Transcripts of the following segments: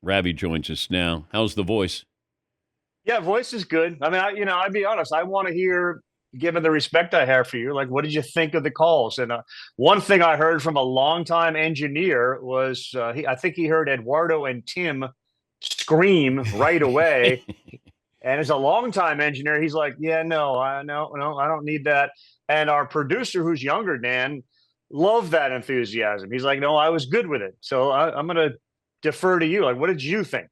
Ravi joins us now. How's the voice? Yeah, voice is good. I mean, I'd be honest. I want to hear, given the respect I have for you, like, what did you think of the calls? And one thing I heard from a longtime engineer was, I think he heard Eduardo and Tim scream right away. And as a longtime engineer, he's like, "Yeah, no, I don't need that." And our producer, who's younger, Dan, loved that enthusiasm. He's like, "No, I was good with it." So I'm going to defer to you. Like, what did you think?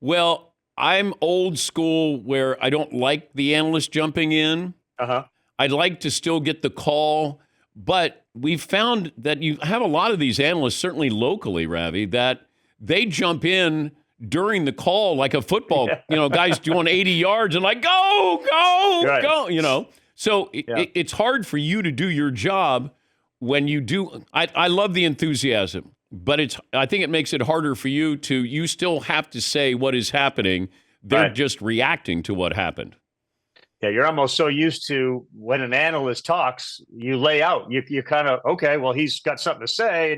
Well, I'm old school where I don't like the analyst jumping in. Uh huh. I'd like to still get the call, but we've found that you have a lot of these analysts, certainly locally, Ravi, that they jump in during the call like a football, Yeah. guys doing 80 yards and like, go, go, Right. go. So Yeah. it's hard for you to do your job when you do. I love the enthusiasm, but I think it makes it harder for you still have to say what is happening. They're Right. just reacting to what happened. Yeah, you're almost so used to when an analyst talks, you lay out. You kind of okay, well, he's got something to say,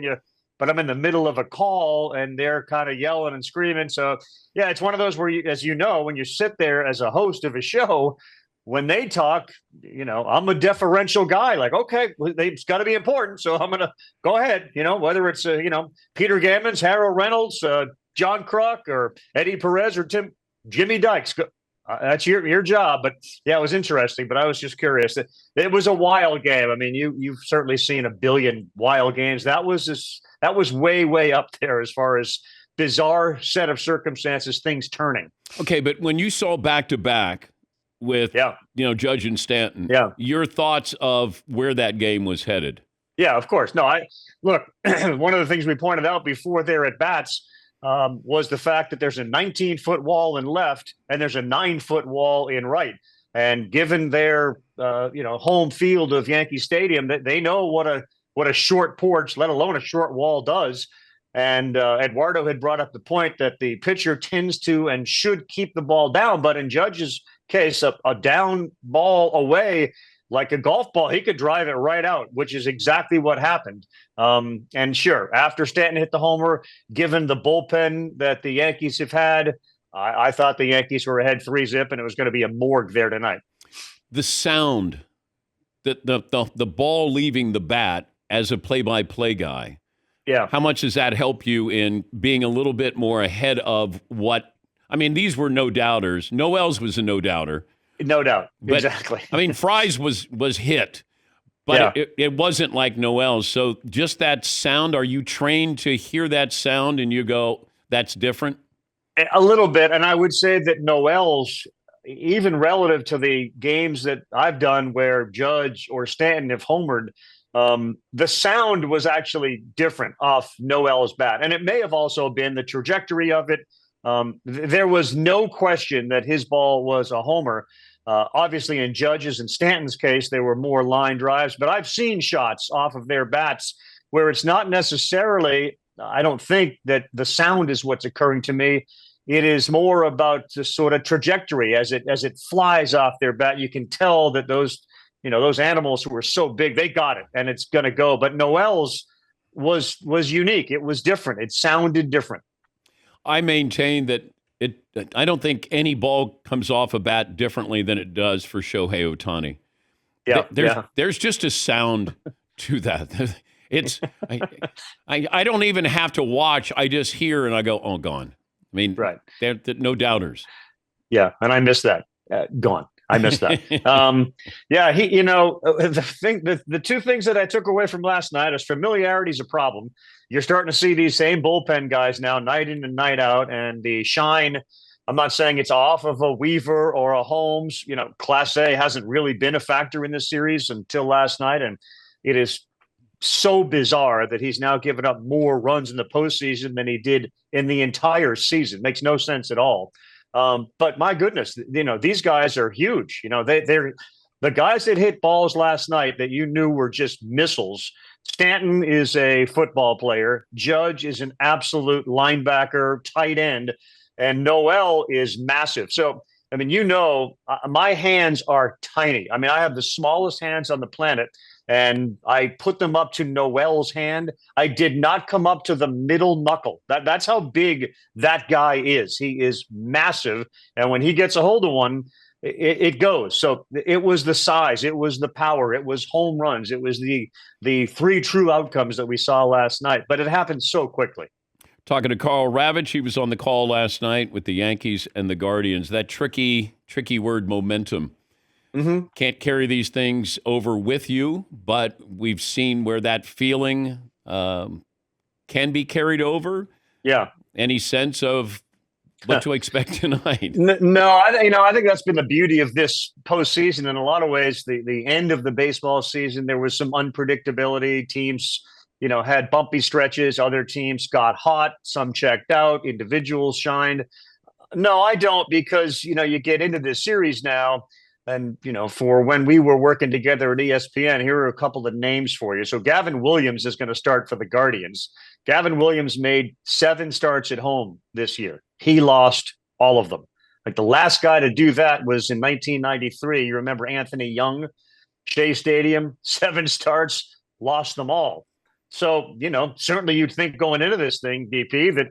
but I'm in the middle of a call and they're kind of yelling and screaming. So yeah, it's one of those where as you know, when you sit there as a host of a show, when they talk, I'm a deferential guy. Like, okay, well, it's got to be important, so I'm gonna go ahead. Whether it's Peter Gammons, Harold Reynolds, John Kruk, or Eddie Perez, or Jimmy Dykes. That's your job. But yeah, it was interesting. But I was just curious. It was a wild game. I mean, you've certainly seen a billion wild games. That was way up there as far as bizarre set of circumstances, things turning. Okay, but when you saw back to back with Yeah, Judge and Stanton, yeah, your thoughts of where that game was headed? yeah. Of course. No, I look. One of the things we pointed out before their at bats was the fact that there's a 19-foot wall in left and there's a 9-foot wall in right. And given their home field of Yankee Stadium, that they know what a short porch, let alone a short wall, does. And Eduardo had brought up the point that the pitcher tends to and should keep the ball down, but in Judge's case, a down ball away, like a golf ball, he could drive it right out, which is exactly what happened. And sure, after Stanton hit the homer, given the bullpen that the Yankees have had, I thought the Yankees were ahead 3-0, and it was going to be a morgue there tonight. The sound, the ball leaving the bat as a play-by-play guy, Yeah, how much does that help you in being a little bit more ahead of what? I mean, these were no doubters. Noel's was a no doubter. no doubt. But, Exactly. I mean, Fry's was hit, but Yeah. it wasn't like Noel's. So just that sound, are you trained to hear that sound and you go, that's different? A little bit. And I would say that Noel's, even relative to the games that I've done where Judge or Stanton have homered, the sound was actually different off Noel's bat. And it may have also been the trajectory of it. There was no question that his ball was a homer. Obviously, in Judge's and Stanton's case, they were more line drives. But I've seen shots off of their bats where it's not necessarily, I don't think that the sound is what's occurring to me. It is more about the sort of trajectory as it flies off their bat. You can tell that those animals who were so big, they got it and it's going to go. But Noel's was unique. It was different. It sounded different. I maintain that I don't think any ball comes off a bat differently than it does for Shohei Ohtani. Yeah, There's just a sound to that. It's I don't even have to watch. I just hear and I go, oh, gone. I mean, right. they're no doubters. Yeah, and I missed that. Gone. I missed that. Yeah, the two things that I took away from last night is familiarity is a problem. You're starting to see these same bullpen guys now, night in and night out, and the shine. I'm not saying it's off of a Weaver or a Holmes. Class A hasn't really been a factor in this series until last night, and it is so bizarre that he's now given up more runs in the postseason than he did in the entire season. Makes no sense at all. But my goodness, these guys are huge. They're the guys that hit balls last night that you knew were just missiles. Stanton is a football player. Judge is an absolute linebacker, tight end, and Noel is massive. So, I mean, my hands are tiny. I mean, I have the smallest hands on the planet. and I put them up to Noel's hand. I did not come up to the middle knuckle. That's how big that guy is. He is massive, and when he gets a hold of one, it goes. So it was the size, it was the power, it was home runs, it was the three true outcomes that we saw last night. But it happened so quickly. Talking to Karl Ravech, he was on the call last night with the Yankees and the Guardians. That tricky word, momentum. Mm-hmm. Can't carry these things over with you, but we've seen where that feeling can be carried over. Yeah. Any sense of what to expect tonight? No, I think that's been the beauty of this postseason. In a lot of ways, the end of the baseball season, there was some unpredictability. Teams, had bumpy stretches. Other teams got hot. Some checked out. Individuals shined. No, I don't, because you get into this series now, and for when we were working together at ESPN, here are a couple of names for you. So Gavin Williams is going to start for the Guardians. Gavin Williams made 7 starts at home this year. He lost all of them. Like, the last guy to do that was in 1993. You remember Anthony Young, Shea Stadium, 7 starts, lost them all. So, certainly you'd think going into this thing, BP,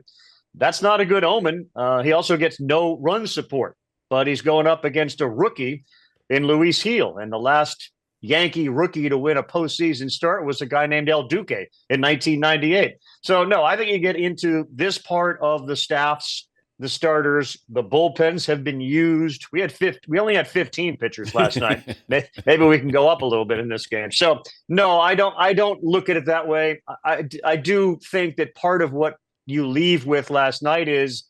that's not a good omen. He also gets no run support, but he's going up against a rookie in Luis Gil. And the last Yankee rookie to win a postseason start was a guy named El Duque in 1998. So, no, I think you get into this part of the staffs, the starters, the bullpens have been used. We only had 15 pitchers last night. Maybe we can go up a little bit in this game. So, no, I don't look at it that way. I do think that part of what you leave with last night is,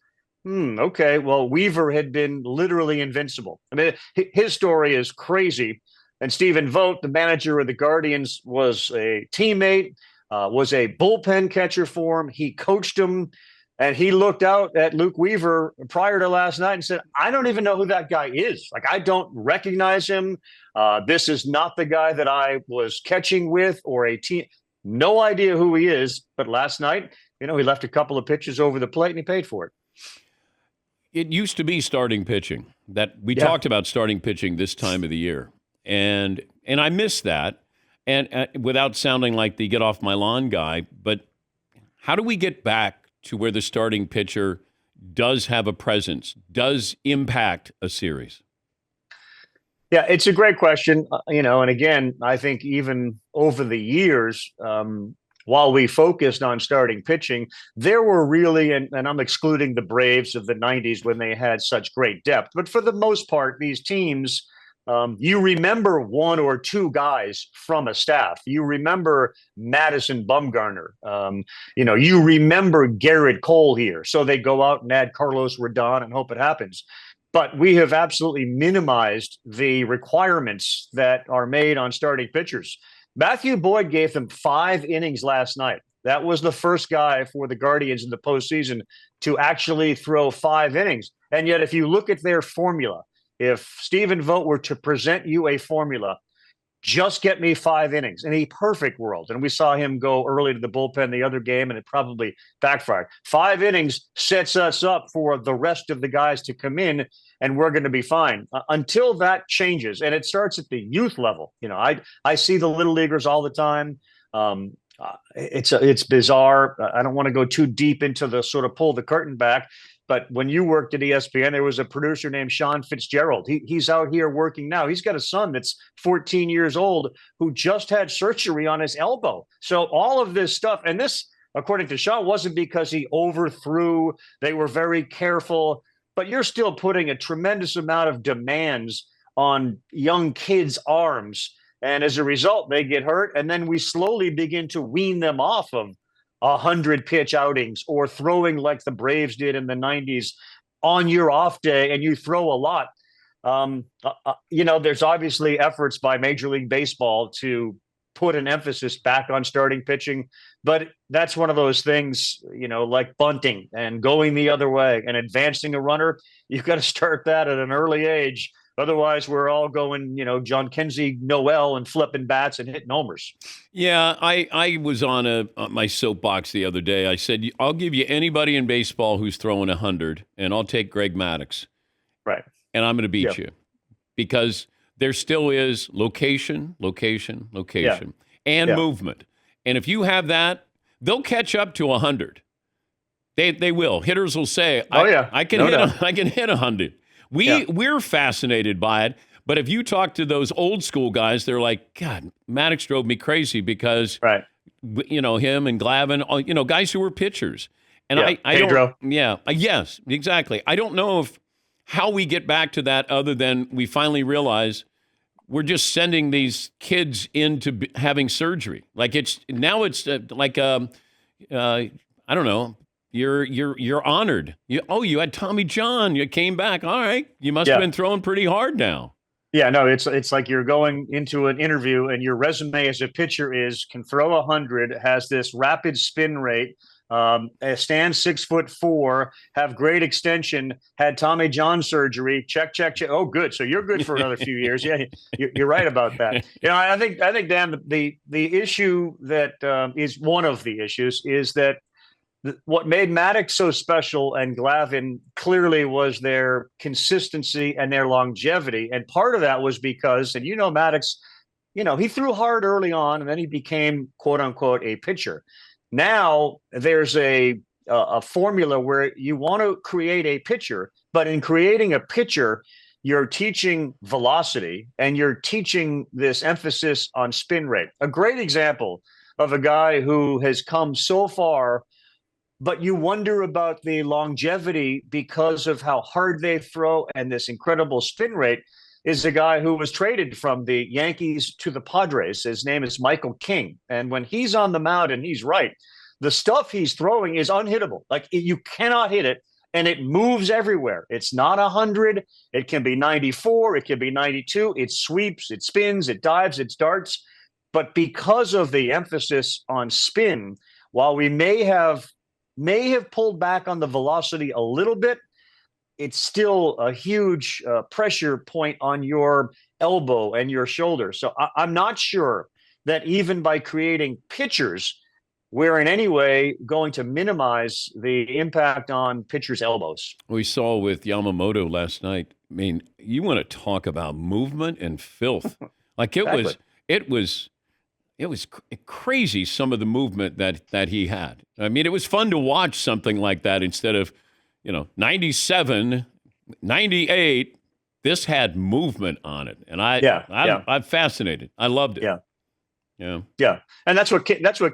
okay, well, Weaver had been literally invincible. I mean, his story is crazy. And Stephen Vogt, the manager of the Guardians, was a teammate, was a bullpen catcher for him. He coached him, and he looked out at Luke Weaver prior to last night and said, I don't even know who that guy is. Like, I don't recognize him. This is not the guy that I was catching with or a team. No idea who he is. But last night, he left a couple of pitches over the plate and he paid for it. It used to be starting pitching. That we talked about starting pitching this time of the year. And I miss that. And without sounding like the get off my lawn guy, but how do we get back to where the starting pitcher does have a presence, does impact a series? Yeah, it's a great question. And again, I think even over the years, while we focused on starting pitching, there were really, and I'm excluding the Braves of the 90s when they had such great depth, but for the most part, these teams, you remember 1 or 2 guys from a staff. You remember Madison Bumgarner. You remember Garrett Cole here. So they go out and add Carlos Rodon and hope it happens. But we have absolutely minimized the requirements that are made on starting pitchers. Matthew Boyd gave them 5 innings last night. That was the first guy for the Guardians in the postseason to actually throw 5 innings. And yet, if you look at their formula, if Stephen Vogt were to present you a formula, just get me 5 innings in a perfect world. And we saw him go early to the bullpen the other game, and it probably backfired. 5 innings sets us up for the rest of the guys to come in, and we're going to be fine. Until that changes, and it starts at the youth level. I see the little leaguers all the time. It's bizarre. I don't want to go too deep into the sort of pull the curtain back. But when you worked at ESPN, there was a producer named Sean Fitzgerald. He's out here working now. He's got a son that's 14 years old who just had surgery on his elbow. So all of this stuff, and this, according to Sean, wasn't because he overthrew. They were very careful. But you're still putting a tremendous amount of demands on young kids' arms. And as a result, they get hurt. And then we slowly begin to wean them off of 100 pitch outings or throwing like the Braves did in the 90s on your off day, and you throw a lot. There's obviously efforts by Major League Baseball to put an emphasis back on starting pitching, but that's one of those things, like bunting and going the other way and advancing a runner. You've got to start that at an early age. Otherwise, we're all going, John Kenzie, Noel, and flipping bats and hitting homers. Yeah, I was on my soapbox the other day. I said, I'll give you anybody in baseball who's throwing 100, and I'll take Greg Maddux. Right. And I'm going to beat you. Because there still is location, and movement. And if you have that, they'll catch up to 100. They will. Hitters will say, I can hit 100. We're fascinated by it. But if you talk to those old school guys, they're like, God, Maddox drove me crazy because, him and Glavine, guys who were pitchers. And I Pedro. Yes, exactly. I don't know how we get back to that other than we finally realize we're just sending these kids into having surgery. Like it's like I don't know. You're honored. You had Tommy John. You came back. All right. You must have been throwing pretty hard now. Yeah, no, it's like you're going into an interview and your resume as a pitcher can throw 100, has this rapid spin rate, stand 6'4", have great extension, had Tommy John surgery. Check. Oh, good. So you're good for another few years. Yeah, you're right about that. I think Dan, the issue that is one of the issues is that what made Maddox so special and Glavine clearly was their consistency and their longevity. And part of that was because, and Maddox, he threw hard early on and then he became, quote unquote, a pitcher. Now there's a formula where you want to create a pitcher, but in creating a pitcher, you're teaching velocity and you're teaching this emphasis on spin rate. A great example of a guy who has come so far, but you wonder about the longevity because of how hard they throw and this incredible spin rate is a guy who was traded from the Yankees to the Padres. His name is Michael King. And when he's on the mound and he's right, the stuff he's throwing is unhittable. Like you cannot hit it and it moves everywhere. It's not 100. It can be 94. It can be 92. It sweeps, it spins, it dives, it darts. But because of the emphasis on spin, while we may have pulled back on the velocity a little bit, it's still a huge pressure point on your elbow and your shoulder. So I'm not sure that even by creating pitchers, we're in any way going to minimize the impact on pitchers' elbows. We saw with Yamamoto last night. I mean, you want to talk about movement and filth. Like it was crazy, some of the movement that he had. I mean, it was fun to watch something like that instead of, 97, 98. This had movement on it. And I'm fascinated. I loved it. Yeah. And that's what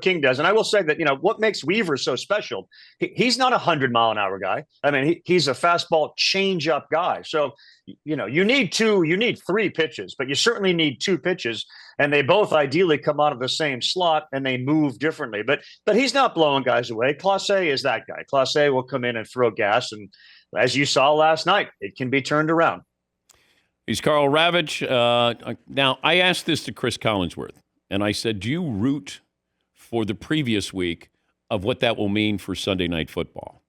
King does. And I will say that, what makes Weaver so special, he's not 100-mile-an-hour guy. I mean, he's a fastball change-up guy. So, you need 3 pitches, but you certainly need 2 pitches. And they both ideally come out of the same slot and they move differently. But he's not blowing guys away. Clase is that guy. Clase will come in and throw gas. And as you saw last night, it can be turned around. He's Karl Ravech. Now, I asked this to Chris Collinsworth. And I said, do you root for the previous week of what that will mean for Sunday Night Football?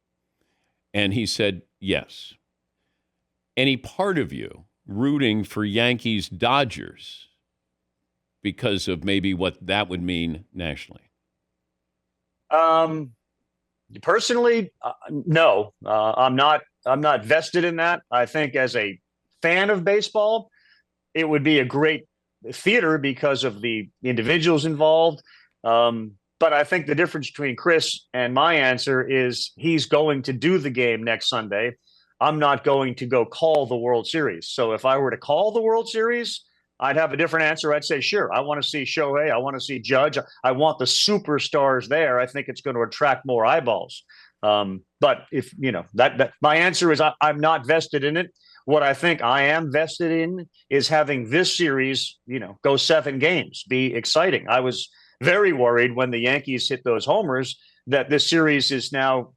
And he said, yes. Any part of you rooting for Yankees-Dodgers because of maybe what that would mean nationally? Personally, no. I'm not vested in that. I think as a fan of baseball, it would be a great theater because of the individuals involved. But I think the difference between Chris and my answer is he's going to do the game next Sunday. I'm not going to go call the World Series. So if I were to call the World Series, I'd have a different answer. I'd say, sure, I want to see Shohei. I want to see Judge. I want the superstars there. I think it's going to attract more eyeballs. But if, that my answer is I'm not vested in it. What I think I am vested in is having this series, go 7 games, be exciting. I was very worried when the Yankees hit those homers that this series is now,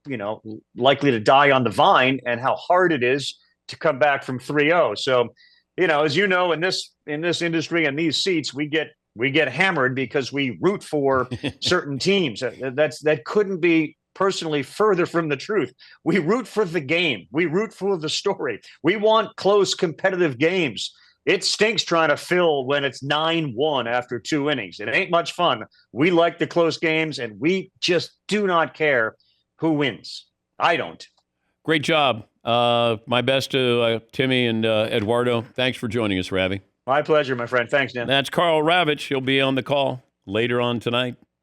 likely to die on the vine and how hard it is to come back from 3-0. So, as you know, in this industry and these seats, we get hammered because we root for certain teams. That couldn't be personally further from the truth. We root for the game. We root for the story. We want close competitive games. It stinks trying to fill when it's 9-1 after 2 innings. It ain't much fun. We like the close games, and we just do not care who wins. I don't. Great job. My best to Timmy and Eduardo. Thanks for joining us, Ravi. My pleasure, my friend. Thanks, Dan. That's Karl Ravech. He'll be on the call later on tonight.